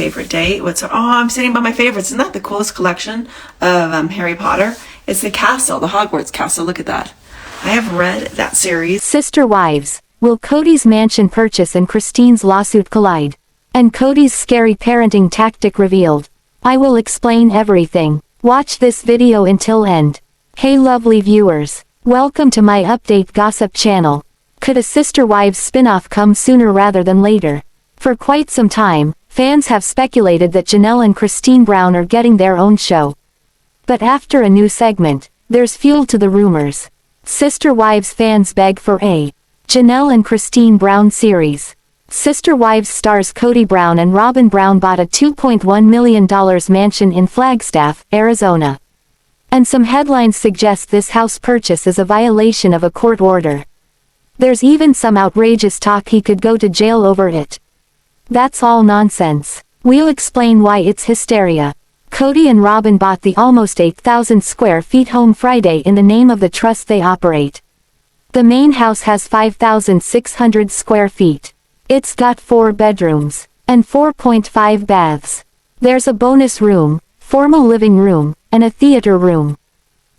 favorite day. I'm sitting by my favorites. Isn't that the coolest collection of Harry Potter? It's the castle, the Hogwarts castle. Look at that. I have read that series. Sister wives, will Kody's mansion purchase and Christine's lawsuit collide? And Kody's scary parenting tactic revealed. I will explain everything. Watch this video until end. Hey lovely viewers, welcome to my update gossip channel. Could a Sister Wives spin-off come sooner rather than later? For quite some time, fans have speculated that Janelle and Christine Brown are getting their own show. But after a new segment, there's fuel to the rumors. Sister Wives fans beg for a Janelle and Christine Brown series. Sister Wives stars Kody Brown and Robyn Brown bought a $2.1 million mansion in Flagstaff, Arizona. And some headlines suggest this house purchase is a violation of a court order. There's even some outrageous talk he could go to jail over it. That's all nonsense. We'll explain why it's hysteria. Kody and Robyn bought the almost 8,000 square feet home Friday in the name of the trust they operate. The main house has 5,600 square feet. It's got 4 bedrooms and 4.5 baths. There's a bonus room, formal living room, and a theater room.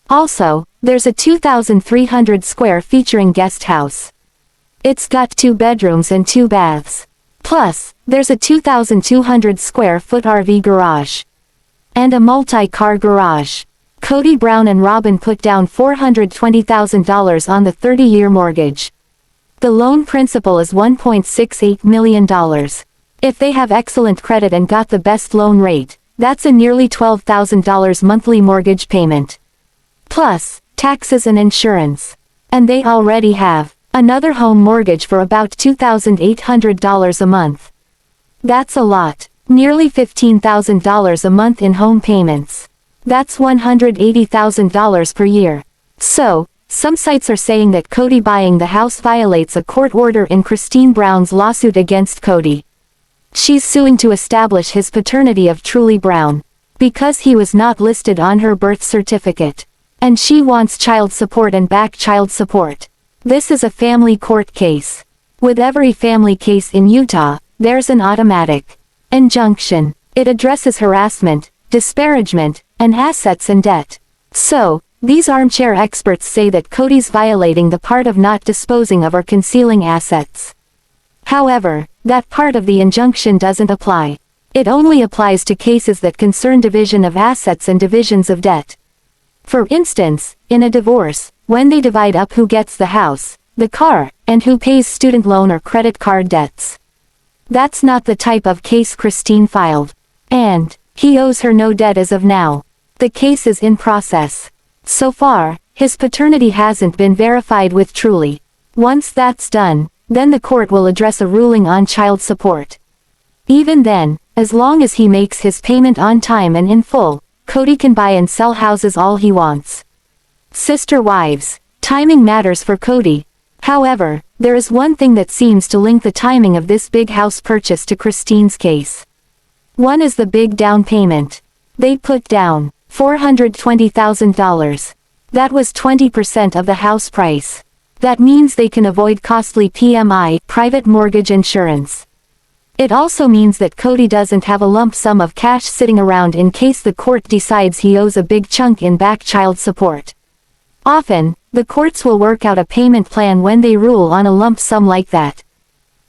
Also, there's a 2,300 square featuring guest house. It's got 2 bedrooms and 2 baths. Plus, there's a 2,200 square foot RV garage. And a multi-car garage. Kody Brown and Robyn put down $420,000 on the 30-year mortgage. The loan principal is $1.68 million. If they have excellent credit and got the best loan rate, that's a nearly $12,000 monthly mortgage payment. Plus, taxes and insurance. And they already have another home mortgage for about $2,800 a month. That's a lot. Nearly $15,000 a month in home payments. That's $180,000 per year. So, some sites are saying that Kody buying the house violates a court order in Christine Brown's lawsuit against Kody. She's suing to establish his paternity of Truly Brown, because he was not listed on her birth certificate. And she wants child support and back child support. This is a family court case. With every family case in Utah, there's an automatic injunction. It addresses harassment, disparagement, and assets and debt. So, these armchair experts say that Kody's violating the part of not disposing of or concealing assets. However, that part of the injunction doesn't apply. It only applies to cases that concern division of assets and divisions of debt. For instance, in a divorce, when they divide up who gets the house, the car, and who pays student loan or credit card debts. That's not the type of case Christine filed. And he owes her no debt as of now. The case is in process. So far, his paternity hasn't been verified with Truly. Once that's done, then the court will address a ruling on child support. Even then, as long as he makes his payment on time and in full, Kody can buy and sell houses all he wants. Sister wives, timing matters for Kody. However, there is one thing that seems to link the timing of this big house purchase to Christine's case. One is the big down payment. They put down $420,000. That was 20% of the house price. That means they can avoid costly PMI, private mortgage insurance. It also means that Kody doesn't have a lump sum of cash sitting around in case the court decides he owes a big chunk in back child support. Often, the courts will work out a payment plan when they rule on a lump sum like that.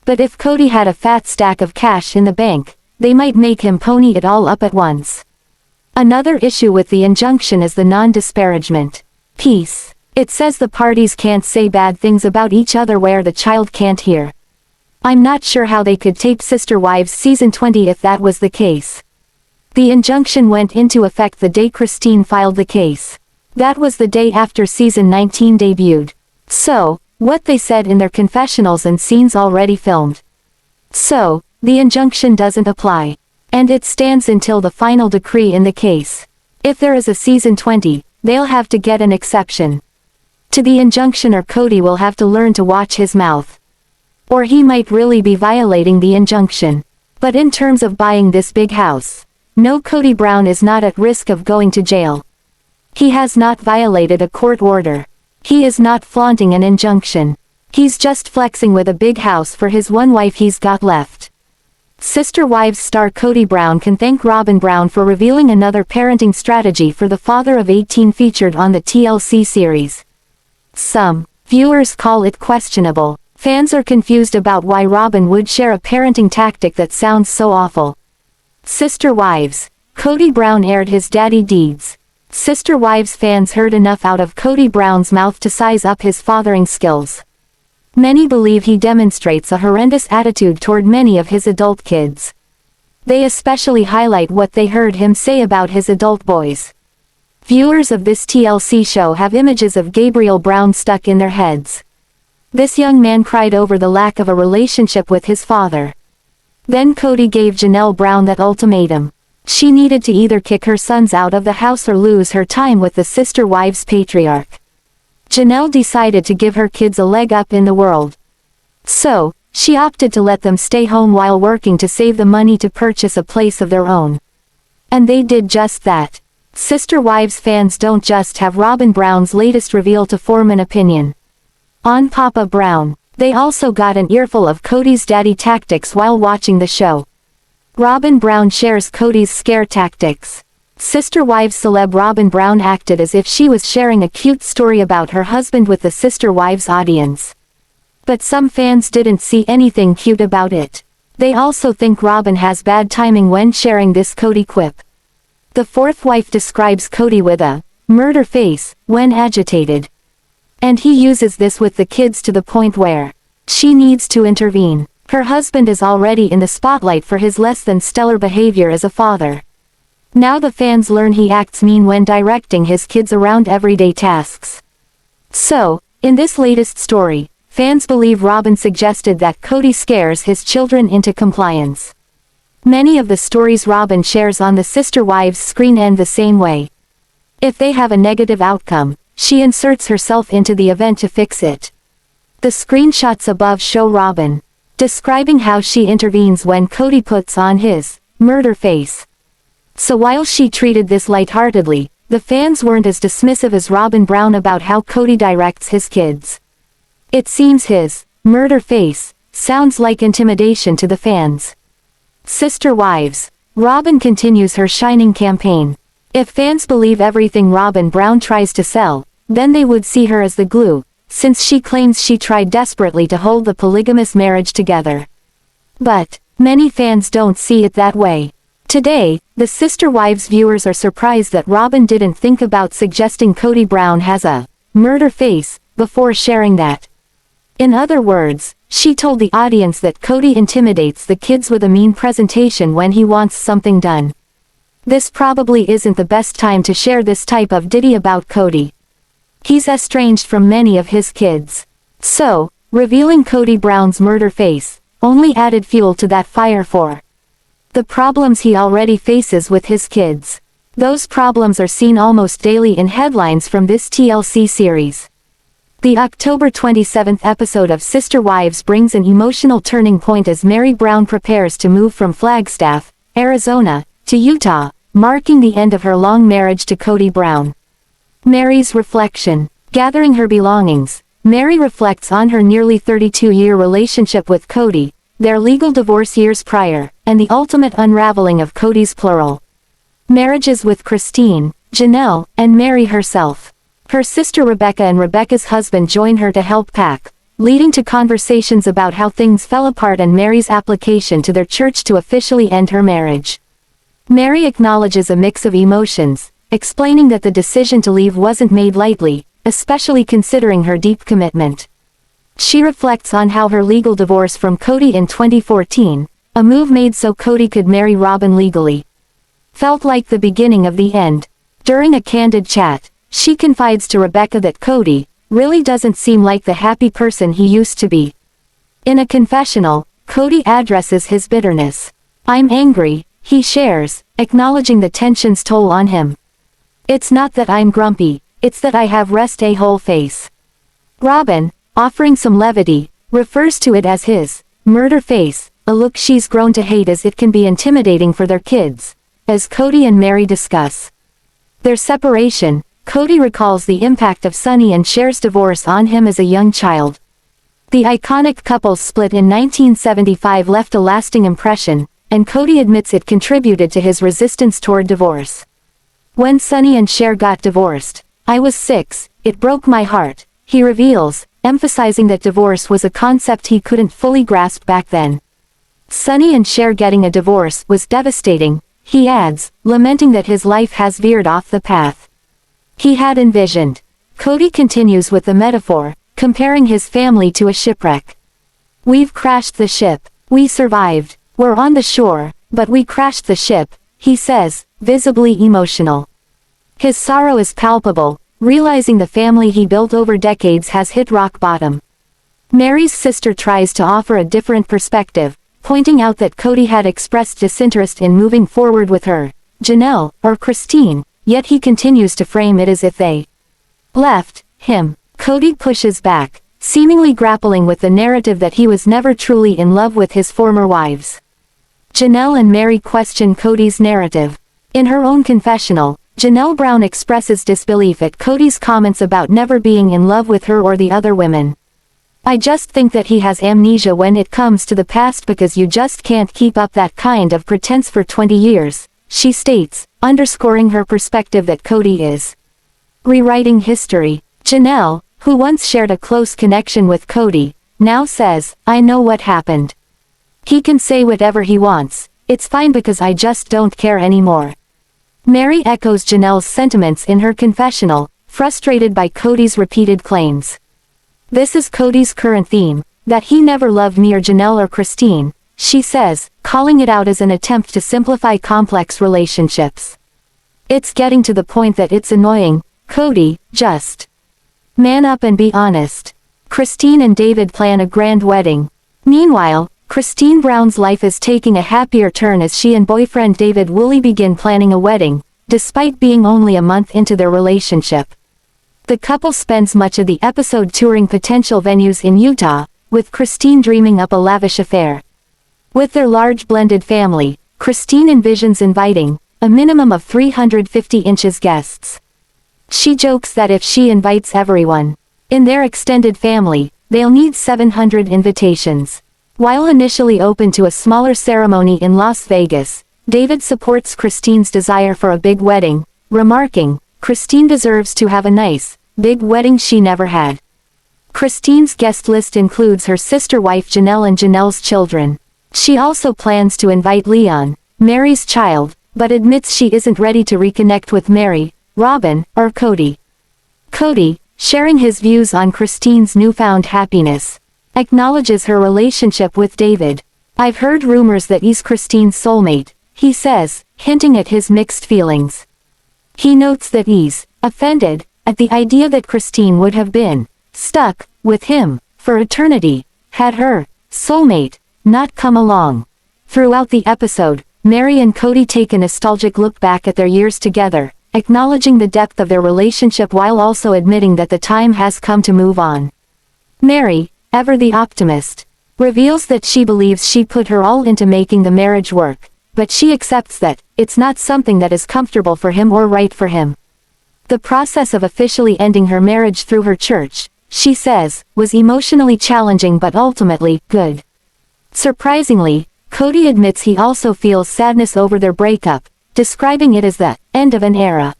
But if Kody had a fat stack of cash in the bank, they might make him pony it all up at once. Another issue with the injunction is the non-disparagement piece. It says the parties can't say bad things about each other where the child can't hear. I'm not sure how they could tape Sister Wives season 20 if that was the case. The injunction went into effect the day Christine filed the case. That was the day after season 19 debuted. So, what they said in their confessionals and scenes already filmed. So, the injunction doesn't apply. And it stands until the final decree in the case. If there is a season 20, they'll have to get an exception to the injunction, or Kody will have to learn to watch his mouth. Or he might really be violating the injunction. But in terms of buying this big house, no, Kody Brown is not at risk of going to jail. He has not violated a court order. He is not flaunting an injunction. He's just flexing with a big house for his one wife he's got left. Sister Wives star Kody Brown can thank Robyn Brown for revealing another parenting strategy for the father of 18 featured on the TLC series. Some viewers call it questionable. Fans are confused about why Robyn would share a parenting tactic that sounds so awful. Sister Wives. Kody Brown aired his daddy deeds. Sister Wives fans heard enough out of Kody Brown's mouth to size up his fathering skills. Many believe he demonstrates a horrendous attitude toward many of his adult kids. They especially highlight what they heard him say about his adult boys. Viewers of this TLC show have images of Gabriel Brown stuck in their heads. This young man cried over the lack of a relationship with his father. Then Kody gave Janelle Brown that ultimatum. She needed to either kick her sons out of the house or lose her time with the Sister Wives patriarch. Janelle decided to give her kids a leg up in the world. So, she opted to let them stay home while working to save the money to purchase a place of their own. And they did just that. Sister Wives fans don't just have Robyn Brown's latest reveal to form an opinion on Papa Brown. They also got an earful of Kody's daddy tactics while watching the show. Robyn Brown shares Kody's scare tactics. Sister Wives celeb Robyn Brown acted as if she was sharing a cute story about her husband with the Sister Wives audience. But some fans didn't see anything cute about it. They also think Robyn has bad timing when sharing this Kody quip. The fourth wife describes Kody with a murder face when agitated. And he uses this with the kids to the point where she needs to intervene. Her husband is already in the spotlight for his less than stellar behavior as a father. Now the fans learn he acts mean when directing his kids around everyday tasks. So, in this latest story, fans believe Robyn suggested that Kody scares his children into compliance. Many of the stories Robyn shares on the Sister Wives screen end the same way. If they have a negative outcome, she inserts herself into the event to fix it. The screenshots above show Robyn describing how she intervenes when Kody puts on his murder face. So while she treated this lightheartedly, the fans weren't as dismissive as Robyn Brown about how Kody directs his kids. It seems his murder face sounds like intimidation to the fans. Sister Wives. Robyn continues her shining campaign. If fans believe everything Robyn Brown tries to sell, then they would see her as the glue, since she claims she tried desperately to hold the polygamous marriage together. But many fans don't see it that way. Today, the Sister Wives viewers are surprised that Robyn didn't think about suggesting Kody Brown has a murder face before sharing that. In other words, she told the audience that Kody intimidates the kids with a mean presentation when he wants something done. This probably isn't the best time to share this type of ditty about Kody. He's estranged from many of his kids. So, revealing Kody Brown's murder face only added fuel to that fire for the problems he already faces with his kids. Those problems are seen almost daily in headlines from this TLC series. The October 27th episode of Sister Wives brings an emotional turning point as Meri Brown prepares to move from Flagstaff, Arizona, to Utah, marking the end of her long marriage to Kody Brown. Meri's reflection. Gathering her belongings, Meri reflects on her nearly 32-year relationship with Kody, their legal divorce years prior, and the ultimate unraveling of Kody's plural marriages with Christine, Janelle, and Meri herself. Her sister Rebecca and Rebecca's husband join her to help pack, leading to conversations about how things fell apart and Meri's application to their church to officially end her marriage. Meri acknowledges a mix of emotions, explaining that the decision to leave wasn't made lightly, especially considering her deep commitment. She reflects on how her legal divorce from Kody in 2014, a move made so Kody could marry Robyn legally, felt like the beginning of the end. During a candid chat, she confides to Rebecca that Kody really doesn't seem like the happy person he used to be. In a confessional, Kody addresses his bitterness. "I'm angry," he shares, acknowledging the tension's toll on him. "It's not that I'm grumpy, it's that I have rest a whole face." Robyn, offering some levity, refers to it as his murder face, a look she's grown to hate as it can be intimidating for their kids. As Kody and Meri discuss their separation, Kody recalls the impact of Sonny and Cher's divorce on him as a young child. The iconic couple's split in 1975 left a lasting impression, and Kody admits it contributed to his resistance toward divorce. When Sonny and Cher got divorced, I was 6, it broke my heart, he reveals, emphasizing that divorce was a concept he couldn't fully grasp back then. Sonny and Cher getting a divorce was devastating, he adds, lamenting that his life has veered off the path he had envisioned. Kody continues with the metaphor, comparing his family to a shipwreck. We've crashed the ship, we survived, we're on the shore, but we crashed the ship, he says, visibly emotional. His sorrow is palpable, realizing the family he built over decades has hit rock bottom. Meri's sister tries to offer a different perspective, pointing out that Kody had expressed disinterest in moving forward with her, Janelle, or Christine, yet he continues to frame it as if they left him. Kody pushes back, seemingly grappling with the narrative that he was never truly in love with his former wives. Janelle and Meri question Kody's narrative. In her own confessional, Janelle Brown expresses disbelief at Kody's comments about never being in love with her or the other women. I just think that he has amnesia when it comes to the past because you just can't keep up that kind of pretense for 20 years, she states, underscoring her perspective that Kody is rewriting history. Janelle, who once shared a close connection with Kody, now says, I know what happened. He can say whatever he wants, it's fine because I just don't care anymore. Meri echoes Janelle's sentiments in her confessional, frustrated by Kody's repeated claims. This is Kody's current theme, that he never loved me or Janelle or Christine, she says, calling it out as an attempt to simplify complex relationships. It's getting to the point that it's annoying, Kody, just man up and be honest. Christine and David plan a grand wedding. Meanwhile, Christine Brown's life is taking a happier turn as she and boyfriend David Woolley begin planning a wedding, despite being only a month into their relationship. The couple spends much of the episode touring potential venues in Utah, with Christine dreaming up a lavish affair. With their large blended family, Christine envisions inviting a minimum of 350 inches guests. She jokes that if she invites everyone in their extended family, they'll need 700 invitations. While initially open to a smaller ceremony in Las Vegas, David supports Christine's desire for a big wedding, remarking, Christine deserves to have a nice, big wedding she never had. Christine's guest list includes her sister wife Janelle and Janelle's children. She also plans to invite Leon, Meri's child, but admits she isn't ready to reconnect with Meri, Robyn, or Kody. Kody, sharing his views on Christine's newfound happiness, acknowledges her relationship with David. I've heard rumors that he's Christine's soulmate, he says, hinting at his mixed feelings. He notes that he's offended at the idea that Christine would have been stuck with him for eternity, had her soulmate not come along. Throughout the episode, Meri and Kody take a nostalgic look back at their years together, acknowledging the depth of their relationship while also admitting that the time has come to move on. Meri, ever the optimist, reveals that she believes she put her all into making the marriage work, but she accepts that it's not something that is comfortable for him or right for him. The process of officially ending her marriage through her church, she says, was emotionally challenging but ultimately good. Surprisingly, Kody admits he also feels sadness over their breakup, describing it as the end of an era.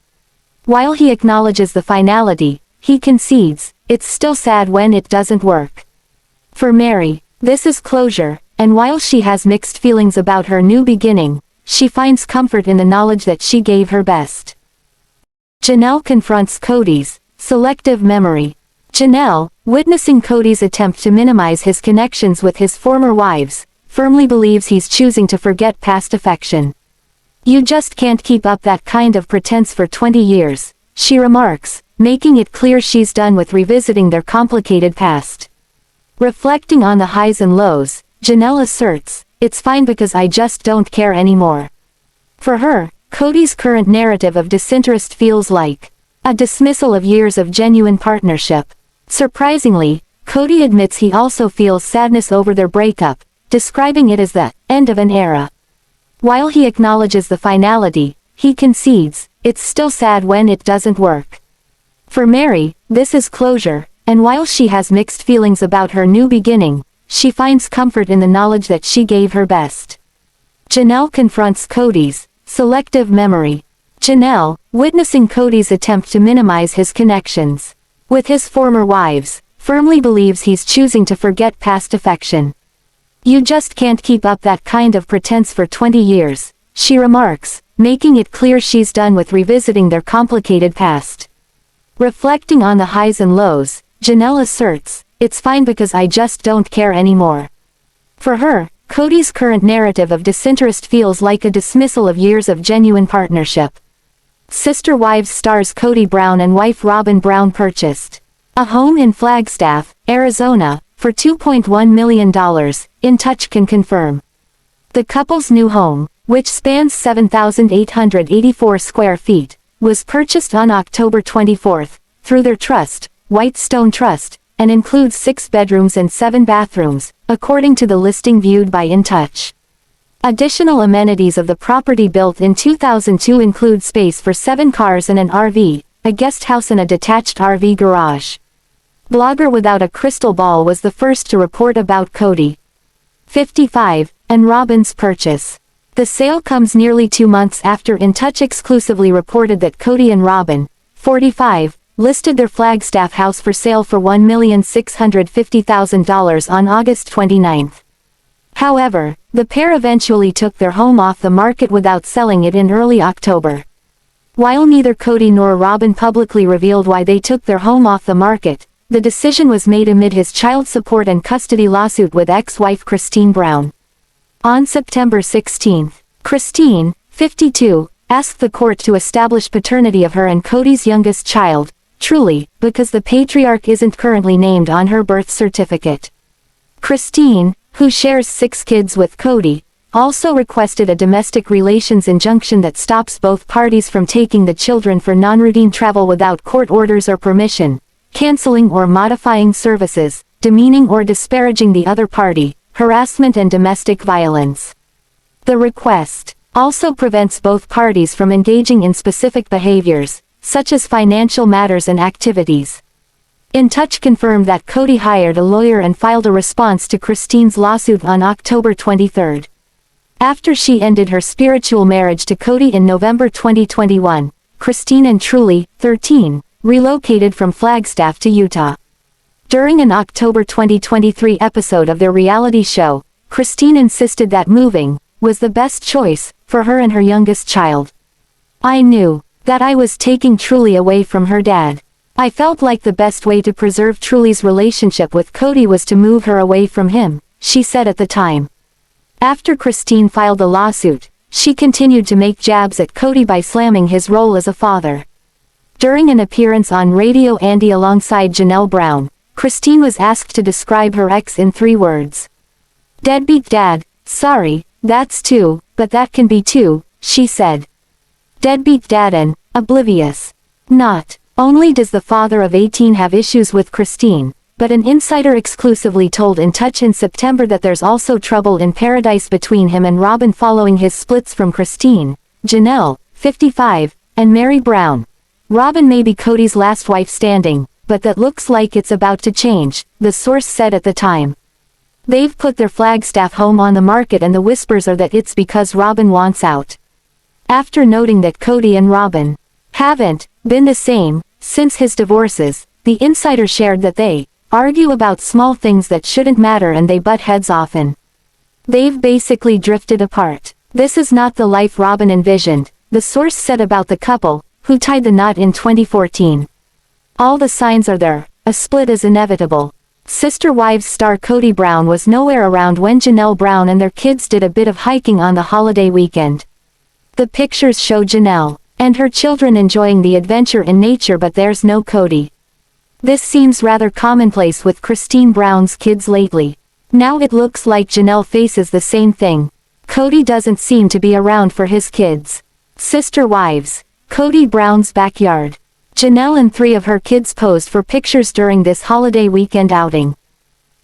While he acknowledges the finality, he concedes, it's still sad when it doesn't work. For Meri, this is closure, and while she has mixed feelings about her new beginning, she finds comfort in the knowledge that she gave her best. Janelle confronts Kody's selective memory. Janelle, witnessing Kody's attempt to minimize his connections with his former wives, firmly believes he's choosing to forget past affection. You just can't keep up that kind of pretense for 20 years, she remarks, making it clear she's done with revisiting their complicated past. Reflecting on the highs and lows, Janelle asserts, it's fine because I just don't care anymore. For her, Kody's current narrative of disinterest feels like a dismissal of years of genuine partnership. Surprisingly, Kody admits he also feels sadness over their breakup, describing it as the end of an era. While he acknowledges the finality, he concedes, it's still sad when it doesn't work. For Meri, this is closure, and while she has mixed feelings about her new beginning, she finds comfort in the knowledge that she gave her best. Janelle confronts Kody's selective memory. Janelle, witnessing Kody's attempt to minimize his connections with his former wives, firmly believes he's choosing to forget past affection. "You just can't keep up that kind of pretense for 20 years, she remarks, making it clear she's done with revisiting their complicated past. Reflecting on the highs and lows, Janelle asserts, "It's fine because I just don't care anymore." For her, Kody's current narrative of disinterest feels like a dismissal of years of genuine partnership. Sister Wives stars Kody Brown and wife Robyn Brown purchased a home in Flagstaff, Arizona, for $2.1 million, In Touch can confirm. The couple's new home, which spans 7,884 square feet, was purchased on October 24, through their trust, Whitestone Trust, and includes 6 bedrooms and 7 bathrooms, according to the listing viewed by In Touch. Additional amenities of the property built in 2002 include space for 7 cars and an RV, a guest house and a detached RV garage. Blogger Without a Crystal Ball was the first to report about Kody, 55, and Robyn's purchase. The sale comes nearly 2 months after In Touch exclusively reported that Kody and Robyn, 45, listed their Flagstaff house for sale for $1,650,000 on August 29. However, the pair eventually took their home off the market without selling it in early October. While neither Kody nor Robyn publicly revealed why they took their home off the market, the decision was made amid his child support and custody lawsuit with ex-wife Christine Brown. On September 16, Christine, 52, asked the court to establish paternity of her and Kody's youngest child, Truly, because the patriarch isn't currently named on her birth certificate. Christine, who shares 6 kids with Kody, also requested a domestic relations injunction that stops both parties from taking the children for non-routine travel without court orders or permission, canceling or modifying services, demeaning or disparaging the other party, harassment and domestic violence. The request also prevents both parties from engaging in specific behaviors, such as financial matters and activities. In Touch confirmed that Kody hired a lawyer and filed a response to Christine's lawsuit on October 23. After she ended her spiritual marriage to Kody in November 2021, Christine and Truly, 13, relocated from Flagstaff to Utah. During an October 2023 episode of their reality show, Christine insisted that moving was the best choice for her and her youngest child. "I knew that I was taking Truly away from her dad. I felt like the best way to preserve Truly's relationship with Kody was to move her away from him," she said at the time. After Christine filed the lawsuit, she continued to make jabs at Kody by slamming his role as a father. During an appearance on Radio Andy alongside Janelle Brown, Christine was asked to describe her ex in 3 words. "Deadbeat dad, sorry, that's 2, but that can be 2, she said. Deadbeat dad and oblivious. Not only does the father of 18 have issues with Christine, but an insider exclusively told In Touch in September that there's also trouble in paradise between him and Robyn following his splits from Christine, Janelle, 55, and Meri Brown. Robyn may be Kody's last wife standing, but that looks like it's about to change, the source said at the time. They've put their Flagstaff home on the market and the whispers are that it's because Robyn wants out." After noting that Kody and Robyn haven't been the same since his divorces, the insider shared that they argue about small things that shouldn't matter and they butt heads often. "They've basically drifted apart. This is not the life Robyn envisioned," the source said about the couple, who tied the knot in 2014. "All the signs are there, a split is inevitable." Sister Wives star Kody Brown was nowhere around when Janelle Brown and their kids did a bit of hiking on the holiday weekend. The pictures show Janelle and her children enjoying the adventure in nature, but there's no Kody. This seems rather commonplace with Christine Brown's kids lately. Now it looks like Janelle faces the same thing. Kody doesn't seem to be around for his kids. Sister Wives, Kody Brown's backyard. Janelle and 3 of her kids posed for pictures during this holiday weekend outing.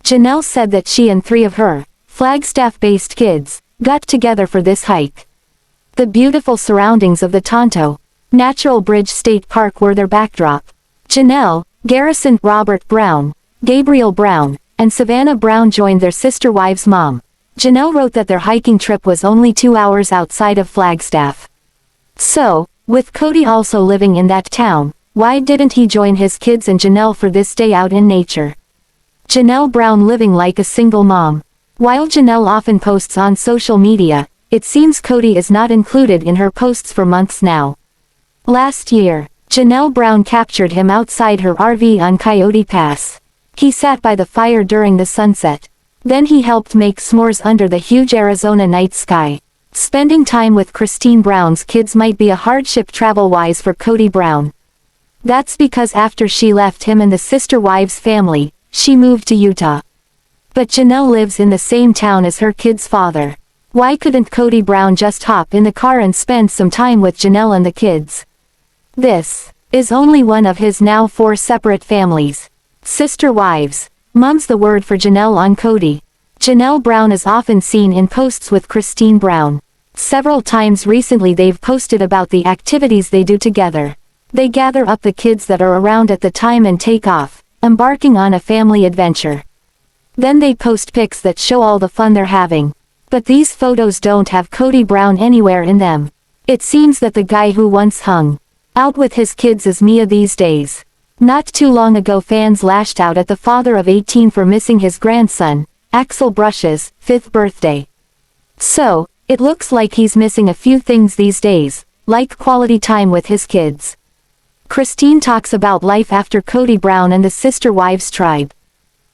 Janelle said that she and 3 of her Flagstaff-based kids got together for this hike. The beautiful surroundings of the Tonto Natural Bridge State Park were their backdrop. Janelle, Garrison, Robert Brown, Gabriel Brown, and Savannah Brown joined their sister wives' mom, Janelle wrote that their hiking trip was only 2 hours outside of Flagstaff. So, with Kody also living in that town, why didn't he join his kids and Janelle for this day out in nature? Janelle Brown living like a single mom. While Janelle often posts on social media, it seems Kody is not included in her posts for months now. Last year, Janelle Brown captured him outside her RV on Coyote Pass. He sat by the fire during the sunset. Then he helped make s'mores under the huge Arizona night sky. Spending time with Christine Brown's kids might be a hardship travel-wise for Kody Brown. That's because after she left him and the sister wives' family, she moved to Utah. But Janelle lives in the same town as her kid's father. Why couldn't Kody Brown just hop in the car and spend some time with Janelle and the kids? This is only one of his now 4 separate families. Sister wives. Mum's the word for Janelle on Kody. Janelle Brown is often seen in posts with Christine Brown. Several times recently they've posted about the activities they do together. They gather up the kids that are around at the time and take off, embarking on a family adventure. Then they post pics that show all the fun they're having. But these photos don't have Kody Brown anywhere in them. It seems that the guy who once hung out with his kids is Mia these days. Not too long ago fans lashed out at the father of 18 for missing his grandson, Axel Brush's 5th birthday. So, it looks like he's missing a few things these days, like quality time with his kids. Christine talks about life after Kody Brown and the sister wives tribe.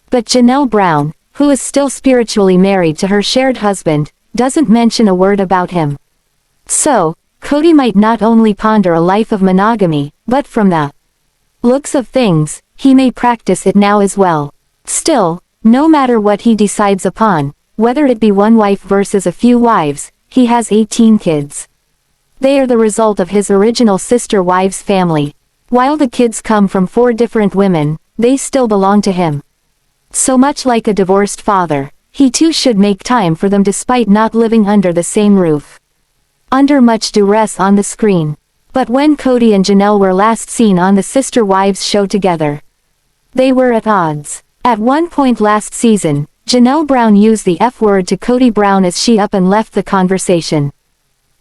But Janelle Brown, who is still spiritually married to her shared husband, doesn't mention a word about him. So, Kody might not only ponder a life of monogamy, but from the looks of things, he may practice it now as well. Still, no matter what he decides upon, whether it be one wife versus a few wives, he has 18 kids. They are the result of his original sister wives' family. While the kids come from 4 different women, they still belong to him. So much like a divorced father, he too should make time for them despite not living under the same roof. Under much duress on the screen. But when Kody and Janelle were last seen on the Sister Wives show together, they were at odds. At one point last season, Janelle Brown used the F word to Kody Brown as she up and left the conversation.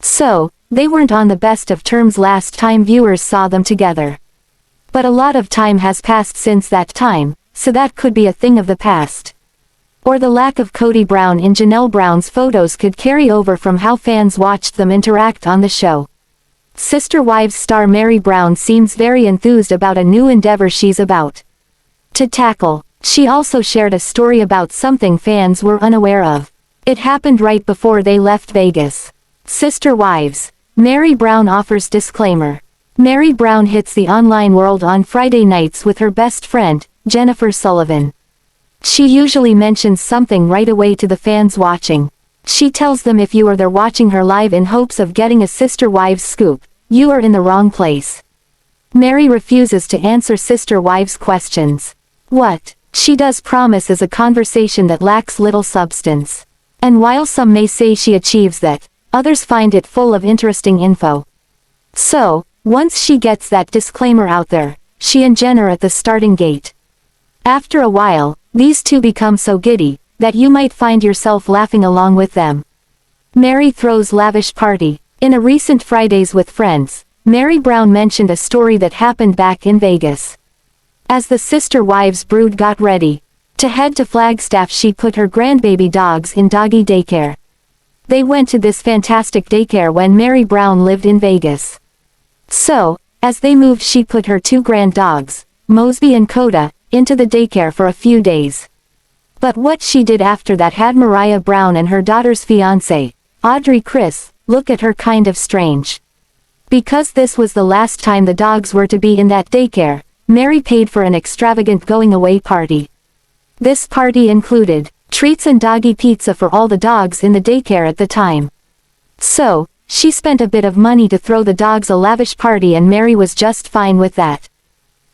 So, they weren't on the best of terms last time viewers saw them together. But a lot of time has passed since that time, so that could be a thing of the past. Or the lack of Kody Brown in Janelle Brown's photos could carry over from how fans watched them interact on the show. Sister Wives star Meri Brown seems very enthused about a new endeavor she's about to tackle. She also shared a story about something fans were unaware of. It happened right before they left Vegas. Sister Wives. Meri Brown offers disclaimer. Meri Brown hits the online world on Friday nights with her best friend, Jennifer Sullivan. She usually mentions something right away to the fans watching. She tells them if you are there watching her live in hopes of getting a Sister Wives scoop, you are in the wrong place. Meri refuses to answer Sister Wives questions. What she does promise is a conversation that lacks little substance. And while some may say she achieves that, others find it full of interesting info. So, once she gets that disclaimer out there, she and Jen are at the starting gate. After a while, these two become so giddy, that you might find yourself laughing along with them. Meri throws lavish party. In a recent Fridays with Friends, Meri Brown mentioned a story that happened back in Vegas. As the Sister Wives brood got ready to head to Flagstaff, she put her grandbaby dogs in doggy daycare. They went to this fantastic daycare when Meri Brown lived in Vegas. So, as they moved, she put her 2 grand dogs, Mosby and Coda, into the daycare for a few days. But what she did after that had Mariah Brown and her daughter's fiancé, Audrey Chris, look at her kind of strange. Because this was the last time the dogs were to be in that daycare, Meri paid for an extravagant going-away party. This party included treats and doggy pizza for all the dogs in the daycare at the time. So, she spent a bit of money to throw the dogs a lavish party, and Meri was just fine with that.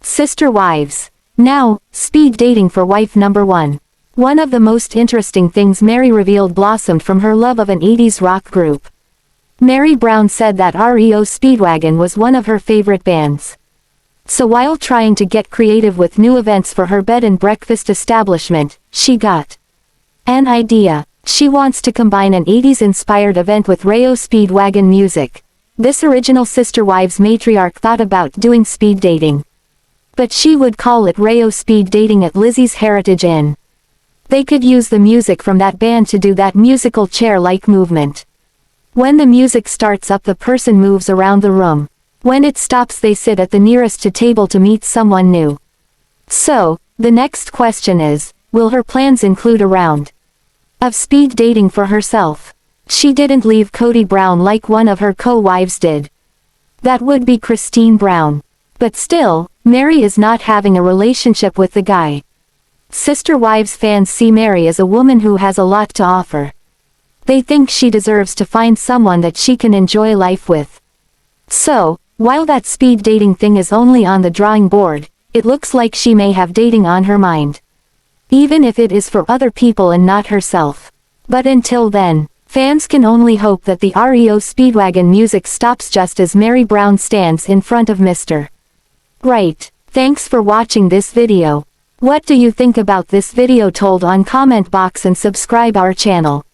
Sister Wives. Now, speed dating for wife number 1. One of the most interesting things Meri revealed blossomed from her love of an 80s rock group. Meri Brown said that REO Speedwagon was one of her favorite bands. So while trying to get creative with new events for her bed and breakfast establishment, she got an idea. She wants to combine an 80s-inspired event with Rayo Speedwagon music. This original Sister Wives matriarch thought about doing speed dating. But she would call it Rayo Speed Dating at Lizzie's Heritage Inn. They could use the music from that band to do that musical chair-like movement. When the music starts up, the person moves around the room. When it stops, they sit at the nearest to table to meet someone new. So, the next question is, will her plans include a round of speed dating for herself? She didn't leave Kody Brown like one of her co-wives did. That would be Christine Brown. But still, Meri is not having a relationship with the guy. Sister Wives fans see Meri as a woman who has a lot to offer. They think she deserves to find someone that she can enjoy life with. So, while that speed dating thing is only on the drawing board, it looks like she may have dating on her mind. Even if it is for other people and not herself. But until then, fans can only hope that the REO Speedwagon music stops just as Meri Brown stands in front of Mr. Right. Thanks for watching this video. What do you think about this video? Told on comment box and subscribe our channel.